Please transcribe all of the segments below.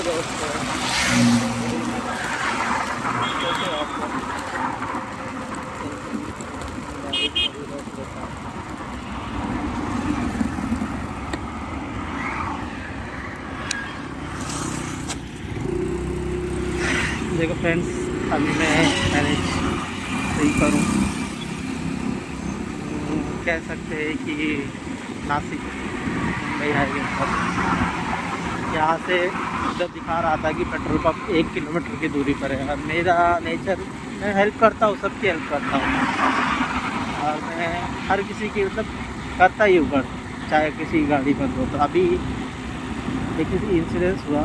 दोस्तों, कैसे हो आप लोग? गाड़ी थोड़ी रोक लेता हूँ। देखो फ्रेंड्स, अभी मैं मैनेज सही करूँ, कह सकते हैं कि नासिक मुंबई हाईवे पर यहाँ से उधर दिखा रहा था कि पेट्रोल पंप 1 किलोमीटर की दूरी पर है। और मेरा नेचर, मैं हेल्प करता हूँ, सबकी हेल्प करता हूँ और मैं हर किसी की मतलब करता ही हूँ कर, चाहे किसी की गाड़ी बंद हो। तो अभी एक इंसिडेंस हुआ,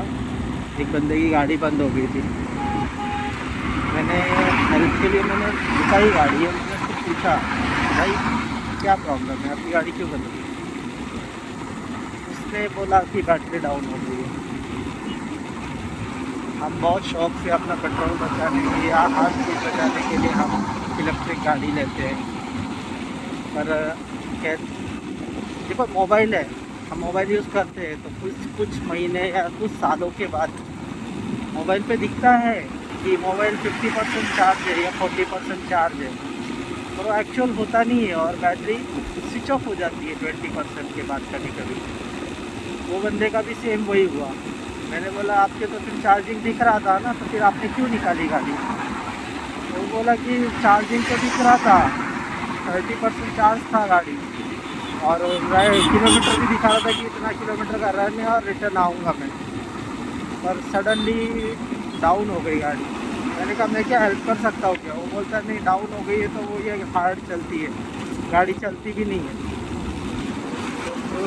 एक बंदे की गाड़ी बंद हो गई थी। मैंने हेल्प के लिए मैंने रुकाई गाड़ी है, मैंने उससे पूछा भाई क्या प्रॉब्लम है, आपकी गाड़ी क्यों बंद हो गई? उसने बोला कि बैटरी डाउन हो गई है। हम बहुत शौक से अपना पेट्रोल बचाने के लिए या हर चीज़ बचाने के लिए हम इलेक्ट्रिक गाड़ी लेते हैं। पर देखो मोबाइल है, हम मोबाइल यूज़ करते हैं तो कुछ महीने या कुछ सालों के बाद मोबाइल पे दिखता है कि मोबाइल 50% चार्ज है या 40% चार्ज है, पर वो एक्चुअल होता नहीं है और बैटरी स्विच ऑफ हो जाती है 20% के बाद कभी कभी। वो बंदे का भी सेम वही हुआ। मैंने बोला आपके तो फिर चार्जिंग दिख रहा था ना, तो फिर आपने क्यों निकाली गाड़ी? तो वो बोला कि चार्जिंग तो दिख रहा था, 30% चार्ज था गाड़ी और किलोमीटर भी दिखा रहा था कि इतना किलोमीटर का रन है और रिटर्न आऊँगा मैं, पर सडनली डाउन हो गई गाड़ी। मैंने कहा मैं क्या हेल्प कर सकता हूँ क्या? वो बोलता नहीं, डाउन हो गई है तो वो ये हार्ड चलती है, गाड़ी चलती भी नहीं है। तो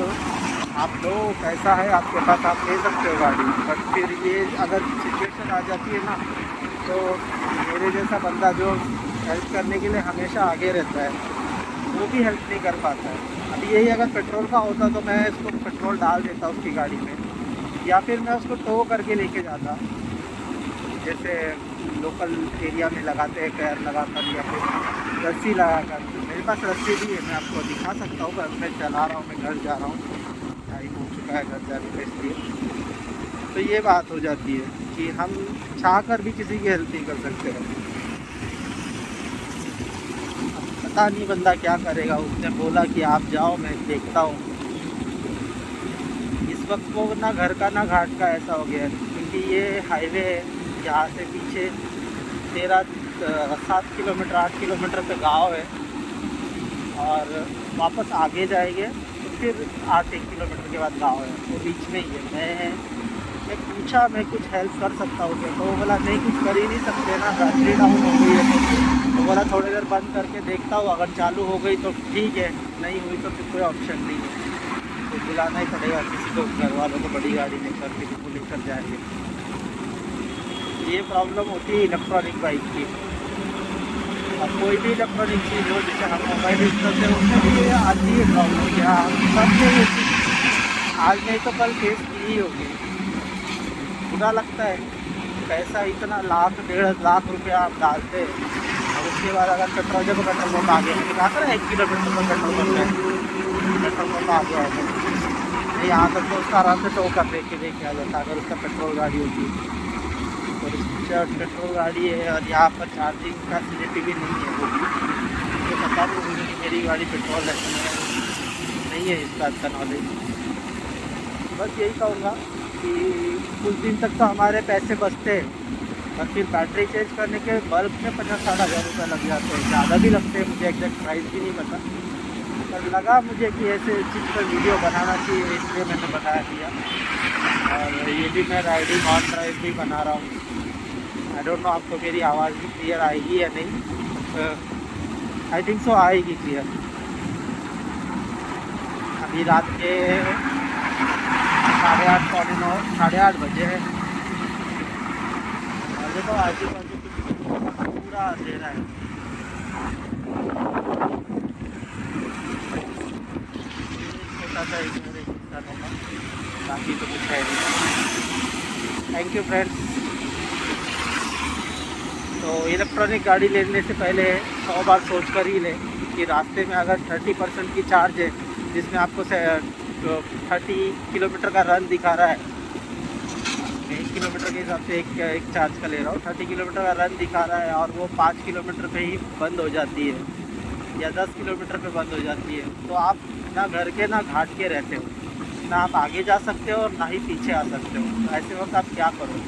आप लो, पैसा है आपके पास, आप ले सकते हो गाड़ी, बट फिर ये अगर सिचुएशन आ जाती है ना, तो मेरे जैसा बंदा जो हेल्प करने के लिए हमेशा आगे रहता है, वो भी हेल्प नहीं कर पाता है। अभी यही अगर पेट्रोल का होता तो मैं इसको पेट्रोल डाल देता उसकी गाड़ी में, या फिर मैं उसको टो करके लेके जाता, जैसे लोकल एरिया में लगाते हैं पैर लगाकर या फिर रस्सी लगाकर। मेरे पास रस्सी भी है, मैं आपको दिखा सकता हूँ। अगर मैं चला रहा हूँ, मैं घर जा रहा हूँ, टाइम हो चुका है घर जाने का, इसलिए तो ये बात हो जाती है कि हम चाह कर भी किसी की हेल्प नहीं कर सकते हैं। पता नहीं बंदा क्या करेगा, उसने बोला कि आप जाओ मैं देखता हूँ। इस वक्त वो ना घर का ना घाट का ऐसा हो गया है, क्योंकि ये हाईवे है, यहाँ से पीछे 7 किलोमीटर 8 किलोमीटर पे गांव है और वापस आगे जाएंगे तो फिर 8-1 किलोमीटर के बाद गांव है, वो बीच में ही है। मैं पूछा मैं कुछ हेल्प कर सकता हूँ क्या? तो वो बोला नहीं, कुछ कर ही नहीं सकते ना, बैटरी डाउन हो गई है। तो बोला थोड़ी देर बंद करके देखता हूँ, अगर चालू हो गई तो ठीक है, नहीं हुई तो फिर कोई ऑप्शन नहीं है, तो बुलाना ही पड़ेगा किसी को, घर वालों को बड़ी गाड़ी लेकर फिर वो लेकर जाएंगे। ये प्रॉब्लम होती है इलेक्ट्रॉनिक बाइक की। अब कोई भी इलेक्ट्रॉनिक चीज़ हो, जैसे हम मोबाइल यूज़ करते हैं, उसमें भी ये आती है प्रॉब्लम, क्या सब में ये चीज़ आज नहीं तो कल फेस की ही होगी। बुरा लगता है, पैसा इतना 1,00,000 1.5 रुपया आप डालते हैं और उसके बाद अगर पेट्रोल, जब पेट्रोल पंप आ गया, कहा था 1 किलोमीटर पर पेट्रोल पंप है, पेट्रोल पंप आ गया है, नहीं यहाँ तक तो उसका आराम से टो कर लेके आ जाता अगर उसका पेट्रोल गाड़ी होती। और पेट्रोल गाड़ी है और यहाँ पर चार्जिंग का फैसिलिटी भी नहीं है, वो भी तो पता नहीं मुझे कि मेरी गाड़ी पेट्रोल है, नहीं है इस बात का नॉलेज। बस यही कहूँगा कि कुछ दिन तक तो हमारे पैसे बचते हैं, और फिर बैटरी चेंज करने के बल्ब में 50-60 हज़ार रुपये लग जाते हैं, ज़्यादा भी लगते हैं, मुझे एग्जैक्ट प्राइस भी नहीं पता, पर लगा मुझे कि ऐसे चीज़ पर वीडियो बनाना चाहिए, इसलिए मैंने बनाया दिया। और ये भी मैं राइडिंग ऑन ड्राइव भी बना रहा हूँ। आई डोंट नो आपको मेरी आवाज़ भी क्लियर आएगी या नहीं, आई थिंक सो आएगी क्लियर। अभी रात के 8:30 9 8:30 बजे है और देखो आजू बाजू पूरा अंधेरा है। छोटा सा एक मेरे हिस्सा होगा, बाकी तो कुछ है नहीं। Thank you friends. तो इलेक्ट्रॉनिक गाड़ी लेने से पहले 100 बार सोच कर ही लें कि रास्ते में अगर 30% की चार्ज है, जिसमें आपको 30 किलोमीटर का रन दिखा रहा है, मैं 1 किलोमीटर के हिसाब से एक चार्ज का ले रहा हूँ। 30 किलोमीटर का रन दिखा रहा है और वो 5 किलोमीटर पे ही बंद हो जाती है या 10 किलोमीटर पे बंद हो जाती है। तो आप ना घर के ना घाट के रहते हो, ना आप आगे जा सकते हो और ना ही पीछे आ सकते हो। तो ऐसे वक्त आप क्या करो?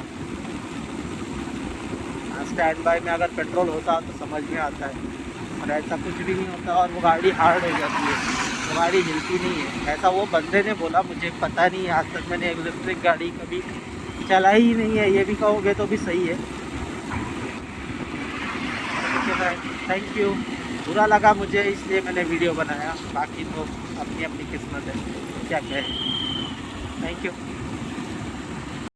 स्टैंड बाय में अगर पेट्रोल होता तो समझ में आता है, और ऐसा कुछ भी नहीं होता और वो गाड़ी हार्ड हो जाती है, वो गाड़ी हिलती नहीं है। ऐसा वो बंदे ने बोला, मुझे पता नहीं है, आज तक मैंने इलेक्ट्रिक गाड़ी कभी चलाई ही नहीं है, ये भी कहोगे तो भी सही है। ठीक है, थैंक यू। बुरा लगा मुझे इसलिए मैंने वीडियो बनाया, बाकी तो अपनी अपनी किस्मत है, क्या कहें। Thank you.